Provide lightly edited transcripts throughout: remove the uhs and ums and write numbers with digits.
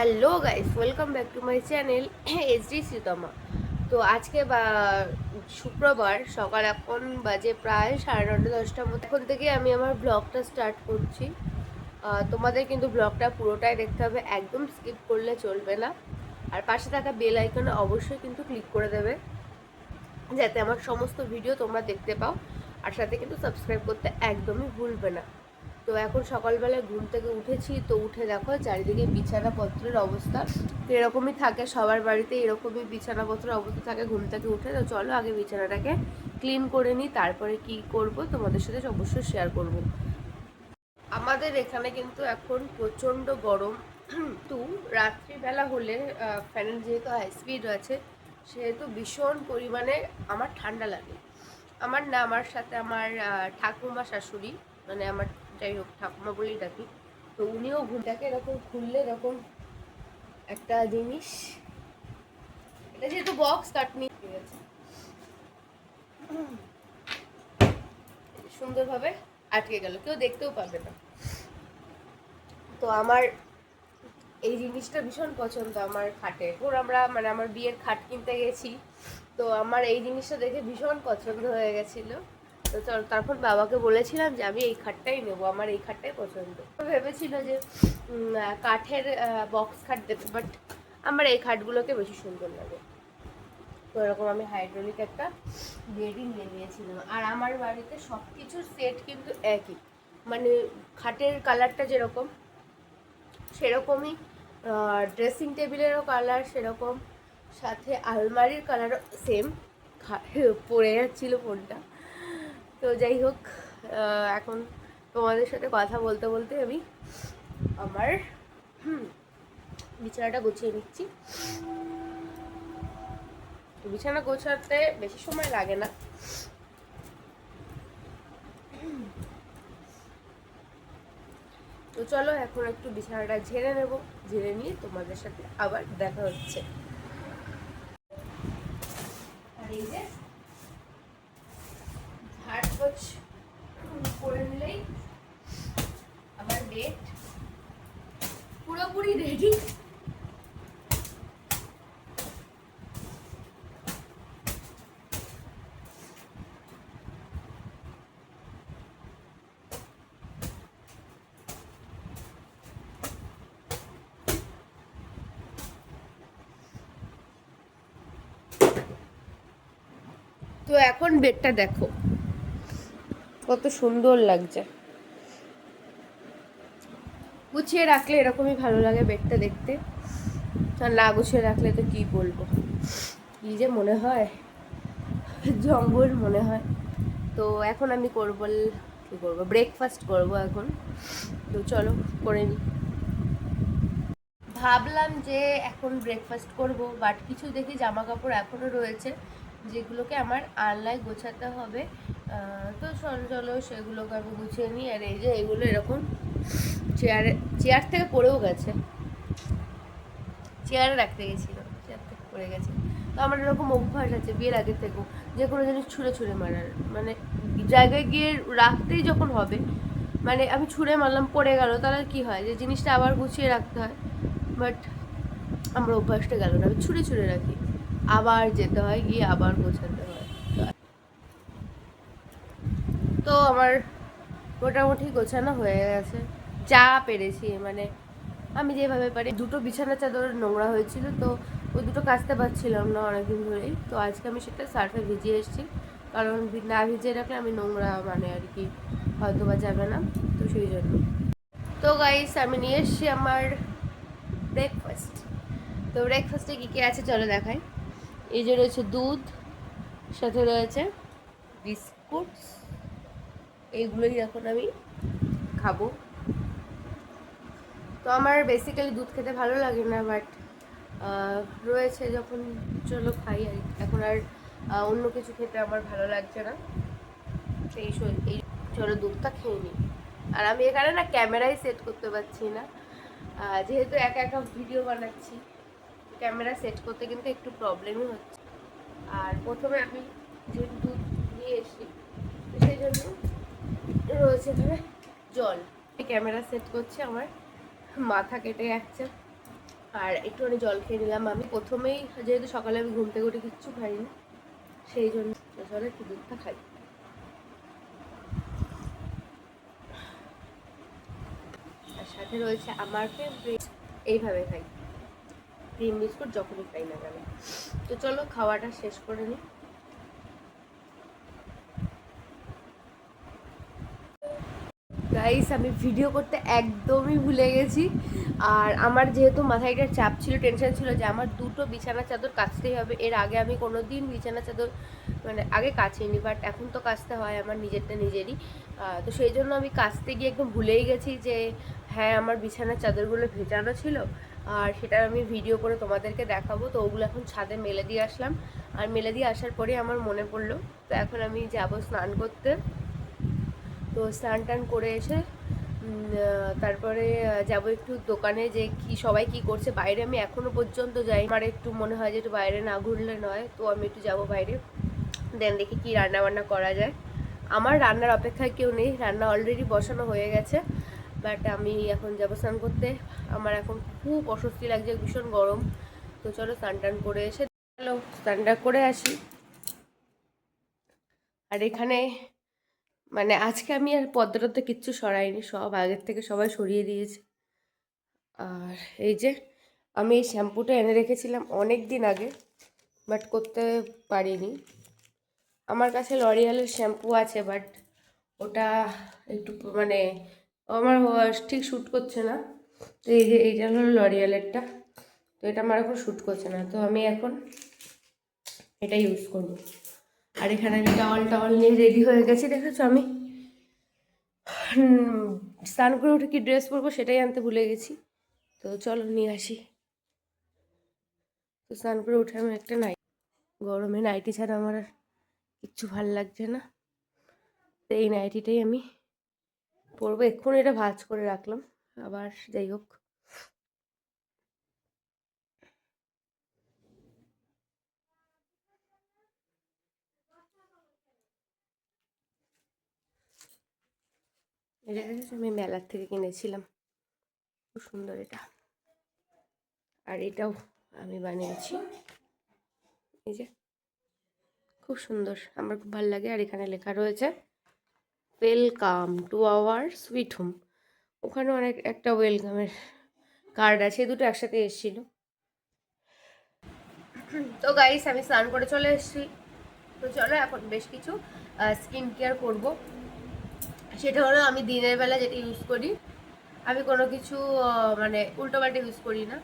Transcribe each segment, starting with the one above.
Hello guys, welcome back to my channel HD Sreetama. তো আজকে শুক্রবার সকাল এখন বাজে প্রায় 9:30-10টার মতো। এখন থেকে আমি আমার ব্লগটা স্টার্ট করছি। তোমাদের কিন্তু ব্লগটা পুরোটাই দেখতে হবে, একদম স্কিপ করলে চলবে না। আর পাশে থাকা বেল আইকনে অবশ্যই কিন্তু ক্লিক করে দেবে, যাতে আমার সমস্ত ভিডিও তোমরা দেখতে পাও। আর সাথে কিন্তু সাবস্ক্রাইব করতে একদমই ভুলবে না। তো এখন সকালবেলায় ঘুম থেকে উঠেছি, তো উঠে দেখো চারিদিকে বিছানাপত্রের অবস্থা এরকমই থাকে, সবার বাড়িতে এরকমই বিছানাপত্রের অবস্থা থাকে ঘুম থেকে উঠে। তো চলো আগে বিছানাটাকে ক্লিন করে নিই, তারপরে কি করব তোমাদের সাথে অবশ্যই শেয়ার করব। আমাদের এখানে কিন্তু এখন প্রচণ্ড গরম, তো রাত্রিবেলা হলে ফ্যানের যেহেতু হাই স্পিড আছে সেহেতু ভীষণ পরিমাণে আমার ঠান্ডা লাগে। আমার না, আমার সাথে আমার ঠাকুমা শাশুড়ি, মানে আমার যাই হোক ঠাকুমা বলেই ডাকি, তো উনিও ঘুমটাকে এরকম খুললে এরকম একটা জিনিস, এটা যেহেতু বক্স কাটনি গেছে সুন্দরভাবে আটকে গেল, কেউ দেখতেও পাবে না। তো আমার এই জিনিসটা ভীষণ পছন্দ আমার খাটে। ওর আমরা মানে আমার বিয়ের খাট কিনতে গেছি, তো আমার এই জিনিসটা দেখে ভীষণ পছন্দ হয়ে গেছিলো। তো চল, তারপর বাবাকে বলেছিলাম যে আমি এই খাটটাই নেবো, আমার এই খাটটাই পছন্দ। ভেবেছিল যে কাঠের বক্স খাট দেবে, বাট আমার এই খাটগুলোকে বেশি সুন্দর লাগে। তো এরকম আমি হাইড্রোলিক একটা বেডই নিয়ে নিয়েছিলাম। আর আমার বাড়িতে সব কিছুর সেট কিন্তু একই, মানে খাটের কালারটা যেরকম সেরকমই, ড্রেসিং টেবিলেরও কালার সেরকম, সাথে আলমারির কালারও সেম। পড়ে যাচ্ছিলো ফোনটা। তো যাই হোক, এখন তোমাদের সাথে কথা বলতে বলতে আমি আমার বিছানাটা গুছিয়ে নিচ্ছি। বিছানা গোছাতে বেশি সময় লাগে না। তো চলো এখন একটু বিছানাটা ঝেড়ে নেব, ঝেড়ে নিয়ে তোমাদের সাথে আবার দেখা হচ্ছে। আর এই যে ঝাড় পোছ করে নিলেই আমার বেড পুরোপুরি রেডি। তো এখন বেডটা দেখো কত সুন্দর লাগছে। গুছিয়ে রাখলে এরকমই ভালো লাগে বেডটা দেখতে, আর না গুছিয়ে রাখলে তো কি বলবো, কি যে মনে হয়, জঙ্গল মনে হয়। তো এখন আমি কি করবো, ব্রেকফাস্ট করবো এখন। তো চলো করে নিই। ভাবলাম যে এখন ব্রেকফাস্ট করব, বাট কিছু দেখি জামা কাপড় এখনও রয়েছে যেগুলোকে আমার আলনায় গোছাতে হবে। তো চলো সেগুলোকে আমি গুছিয়ে নিই। আর এই যে এগুলো এরকম চেয়ার থেকে পড়েও গেছে, চেয়ারে রাখতে গেছিলাম, চেয়ার থেকে পড়ে গেছে। তো আমার এরকম অভ্যাস আছে বিয়ের আগে থেকেও, যে কোনো জিনিস ছুঁড়ে ছুঁড়ে মারার, মানে জায়গায় গিয়ে রাখতেই যখন হবে, মানে আমি ছুঁড়ে মারলাম পড়ে গেল, তাহলে কি হয় যে জিনিসটা আবার গুছিয়ে রাখতে হয়। বাট আমার অভ্যাসটা গেল না, আমি ছুঁড়ে ছুঁড়ে রাখি, আবার যেতে হয় গিয়ে আবার গোছাতে হয়। তো আমার মোটামুটি গোছানো হয়ে গেছে, যা পেরেছি, মানে আমি যেভাবে পারি। দুটো বিছানা চাদর নোংরা হয়েছিল, তো ওই দুটো কাচতে পারছিলাম না অনেকদিন ধরেই, তো আজকে আমি সেটা সার্ফে ভিজিয়ে এসেছি, কারণ না ভিজিয়ে রাখলে আমি নোংরা মানে আর কি হয়তো বা যাবে না, তো সেই জন্য। তো গাইস আমি নিয়ে এসেছি আমার ব্রেকফাস্ট। তো ব্রেকফাস্টে কী কী আছে চলো দেখাই। এই যে রয়েছে দুধ, সাথে রয়েছে বিস্কুটস, এইগুলোই এখন আমি খাবো। তো আমার বেসিক্যালি দুধ খেতে ভালো লাগে না, বাট রয়েছে যখন চলো খাই। আর এখন আর অন্য কিছু খেতে আমার ভালো লাগছে না, এই চলো দুধটা খেয়ে নিই। আর আমি এখানে না ক্যামেরাই সেট করতে পারছি না, যেহেতু একা একা ভিডিও বানাচ্ছি, ক্যামেরা সেট করতে কিন্তু একটু প্রবলেমই হচ্ছে। আর প্রথমে আমি যেহেতু দুধ নিয়ে এসেছি, সেই জন্য রয়েছে এখানে জল। ক্যামেরা সেট করছে, আমার মাথা কেটে যাচ্ছে, আর একটুখানি জল খেয়ে নিলাম। আমি প্রথমেই যেহেতু সকালে আমি ঘুম থেকে উঠে কিচ্ছু খাইনি, সেই জন্য চলে একটু দুধটা খাই। আর সাথে রয়েছে আমার ফেভারিট, এইভাবে খাই ক্রিম বিস্কুট যখনই খাই না কেন। তো চলো খাওয়াটা শেষ করে নিই। গাইস আমি ভিডিও করতে একদমই ভুলে গেছি। আর আমার যেহেতু মাথায় একটা চাপ ছিল, টেনশন ছিল যে আমার দুটো বিছানা চাদর কাচতেই হবে। এর আগে আমি কোনো দিন বিছানা চাদর মানে আগে কাচিনি, বাট এখন তো কাচতে হয় আমার নিজেরটা নিজেরই। তো সেই জন্য আমি কাচতে গিয়ে একদম ভুলেই গেছি যে হ্যাঁ আমার বিছানার চাদরগুলো ভেজানো ছিল, আর সেটা আমি ভিডিও করে তোমাদেরকে দেখাবো। তো ওগুলো এখন ছাদে মেলে দিয়ে আসলাম, আর মেলে দিয়ে আসার পরে আমার মনে পড়লো। তো এখন আমি যাবো স্নান করতে। তো স্নান টান করে এসে তারপরে যাব একটু দোকানে, যে কি সবাই কি করছে বাইরে। আমি এখনো পর্যন্ত যাই, আমার একটু মনে হয় যে একটু বাইরে না ঘুরলে নয়। তো আমি একটু যাব বাইরে, দেন দেখি কি রান্না বান্না করা যায়। আমার রান্নার অপেক্ষায় কেউ নেই, রান্না অলরেডি বসানো হয়ে গেছে। বাট আমি এখন যাবো স্নান করতে। আমার এখন খুব অস্বস্তি লাগছে, ভীষণ গরম। তো চলো স্নান টান করে এসে চলো স্নানটা করে আসি। আর এখানে মানে আজকে আমি আর পদ্মটাতে কিচ্ছু সরাইনি, সব আগের থেকে সবাই সরিয়ে দিয়েছে। আর এই যে আমি এই শ্যাম্পুটা এনে রেখেছিলাম অনেক দিন আগে, বাট করতে পারিনি। আমার কাছে লরিয়ালের শ্যাম্পু আছে, বাট ওটা একটু মানে আমার ঠিক শ্যুট করছে না। তো এই যে এইটা হলো লরিয়ালেরটা, তো এটা আমার এখন শ্যুট করছে না। তো আমি এখন এটা ইউজ করবো। আর এখানে আমি টাওয়াল টাওয়াল নিয়ে রেডি হয়ে গেছি, দেখেছো। আমি স্নান করে উঠে কি ড্রেস পরবো সেটাই আনতে ভুলে গেছি। তো চলো নিয়ে আসি। তো স্নান করে উঠে আমি একটা গরমে নাইটি ছাড়া আমার আর কিচ্ছু ভাল লাগছে না। তো এই নাইটিটাই আমি পরবো। এক্ষুনি এটা ভাঁজ করে রাখলাম, আবার যাই হোক। এটা আমি মেলার থেকে কিনেছিলাম, খুব সুন্দর এটা। আর এটাও আমি বানিয়েছি, এই যে খুব সুন্দর, আমার খুব ভালো লাগে। আর এখানে লেখা রয়েছে welcome to our sweet home. ওখানে অনেক একটা ওয়েলকামের কার্ড আছে, দুটো একসাথে এসেছিল। তো গাইস আমি স্নান করে চলে এসেছি। তো চলো এখন বেশ কিছু স্কিন কেয়ার করবো। সেটা হলো আমি দিনের বেলা যেটা ইউজ করি, আমি কোনো কিছু মানে উল্টোপাল্টা ইউজ করি না,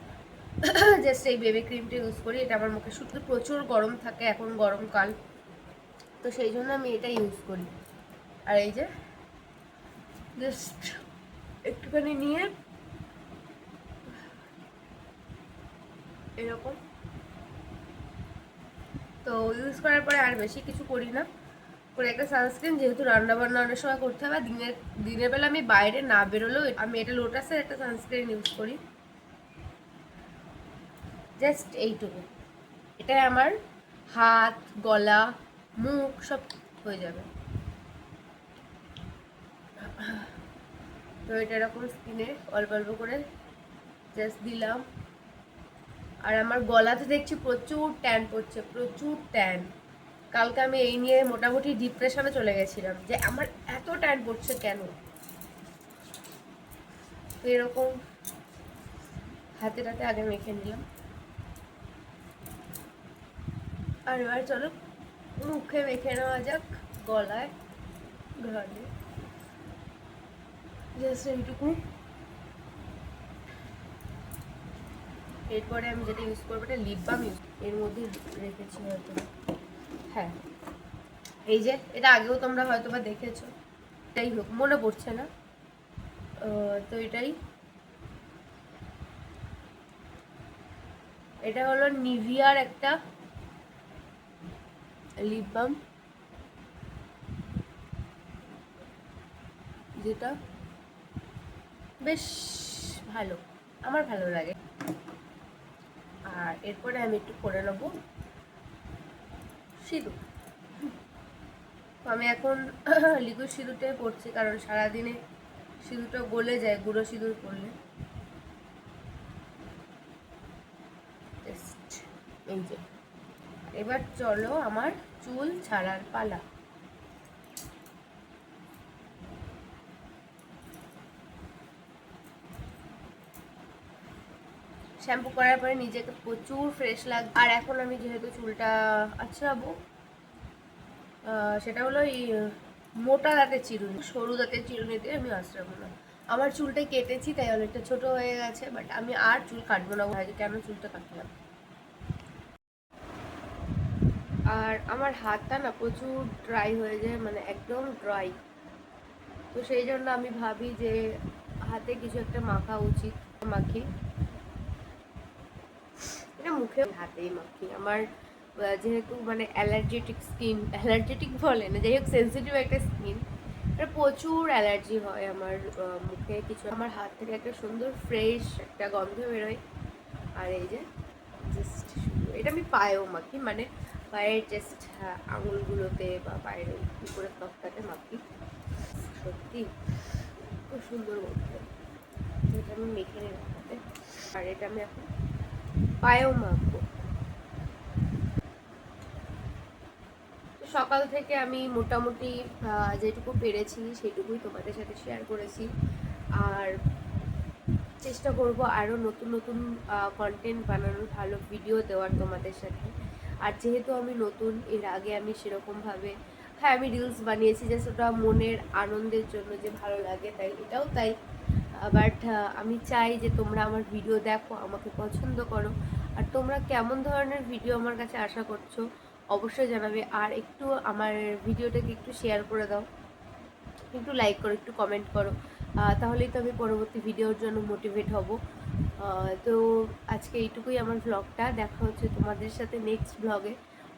জাস্ট এই বেবি ক্রিমটা ইউজ করি। এটা আমার মুখে শুধু প্রচুর গরম থাকে, এখন গরমকাল, তো সেই জন্য আমি এটা ইউজ করি। আর এই যে জাস্ট একটুখানি নিয়ে এরকম, তো ইউজ করার পরে আর বেশি কিছু করি না। করে একটা সানস্ক্রিন, যেহেতু রান্না বান্না অনেক সময় করতে হবে, দিনের বেলা আমি বাইরে না বেরোলেও আমি এটা লোটাসের একটা সানস্ক্রিন ইউজ করি, জাস্ট এইটুকু। এটাই আমার হাত, গলা, মুখ সব হয়ে যাবে। তো এটা এরকম স্কিনে অল্প অল্প করে জাস্ট দিলাম। আর আমার গলাতে দেখছি প্রচুর ট্যান পড়ছে, প্রচুর ট্যান। কালকে আমি এই নিয়ে মোটামুটি ডিপ্রেশনে চলে গেছিলাম যে আমার এত ট্যান পড়ছে কেন। তো এরকম হাতে টাতে আগে মেখে নিলাম। আর এবার চলো মুখে মেখে নেওয়া যাক, গলায়, ঘাড়ে, জাস্ট এইটুকু। এরপরে আমি যেটা ইউজ করবো এটা লিপ বাম ইউজ, এর মধ্যে রেখেছি হয়তো, হ্যাঁ এই যে এটা আগেও তোমরা হয়তো বা দেখেছো, যাই হোক মনে পড়ছে না। তো এটা হলো নিভিয়ার একটা লিপ বাম, যেটা বেশ ভালো, আমার ভালো লাগে। আর এরপরে আমি একটু করে নেবো সিঁদুর। আমি এখন লিকুইড সিঁদুরটাই পরছি, কারণ সারাদিনে সিঁদুরটা গলে যায় গুঁড়ো সিঁদুর পরলে। এই যে, এবার চলো আমার চুল ছাড়ার পালা। শ্যাম্পু করার পরে নিজেকে প্রচুর ফ্রেশ লাগবে। আর এখন আমি যেহেতু চুলটা আঁচড়াবো, সেটা হলো এই মোটা দাঁতের চিরুনি, সরু দাঁতের চিরুনিতে আমি আঁচড়াবো না। আমার চুলটা কেটেছি তাই অনেকটা ছোট হয়ে গেছে, বাট আমি আর চুল কাটবো না। কেন চুলটা কাটলাম। আর আমার হাতটা না প্রচুর ড্রাই হয়ে যায়, মানে একদম ড্রাই। তো সেই জন্য আমি ভাবি যে হাতে কিছু একটা মাখা উচিত। মাখি, এটা মুখে হাতেই মাখি। আমার যেহেতু মানে অ্যালার্জেটিক স্কিন, অ্যালার্জেটিক বলে না, যাই হোক সেন্সিটিভ একটা স্কিন, এটা প্রচুর অ্যালার্জি হয় আমার মুখে কিছু। আমার হাত থেকে একটা সুন্দর ফ্রেশ একটা গন্ধ বেরোয়। আর এই যে জাস্ট এটা আমি পায়েও মাখি, মানে পায়ের জাস্ট আঙুলগুলোতে বা পায়ের উপরে তক্তাতে মাখি। সত্যি খুব সুন্দর গন্ধ। এটা আমি মেখে নিই হাতে, আর এটা আমি এখন পায়েও মাখবো। সকাল থেকে আমি মোটামুটি যেটুকু পেরেছি সেটুকুই তোমাদের সাথে শেয়ার করেছি। আর চেষ্টা করব আরও নতুন নতুন কন্টেন্ট বানানোর, ভালো ভিডিও দেওয়ার তোমাদের সাথে। আর যেহেতু আমি নতুন, এর আগে আমি সেরকমভাবে, হ্যাঁ আমি রিলস বানিয়েছি জাস্ট ওটা মনের আনন্দের জন্য, যে ভালো লাগে তাই, এটাও তাই। বাট আমি চাই যে তোমরা আমার ভিডিও দেখো, আমাকে পছন্দ করো। আর তোমরা কেমন ধরনের ভিডিও আমার কাছে আশা করছো অবশ্যই জানাবে। আর একটু আমার ভিডিওটাকে একটু শেয়ার করে দাও, একটু লাইক করো, একটু কমেন্ট করো, তাহলেই তো আমি পরবর্তী ভিডিওর জন্য মোটিভেট হব। তো আজকে এইটুকুই আমার ভ্লগটা। দেখা হচ্ছে তোমাদের সাথে নেক্সট ভ্লগে।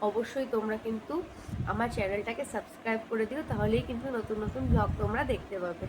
অবশ্যই তোমরা কিন্তু আমার চ্যানেলটাকে সাবস্ক্রাইব করে দিও, তাহলেই কিন্তু নতুন নতুন ভ্লগ তোমরা দেখতে পাবে।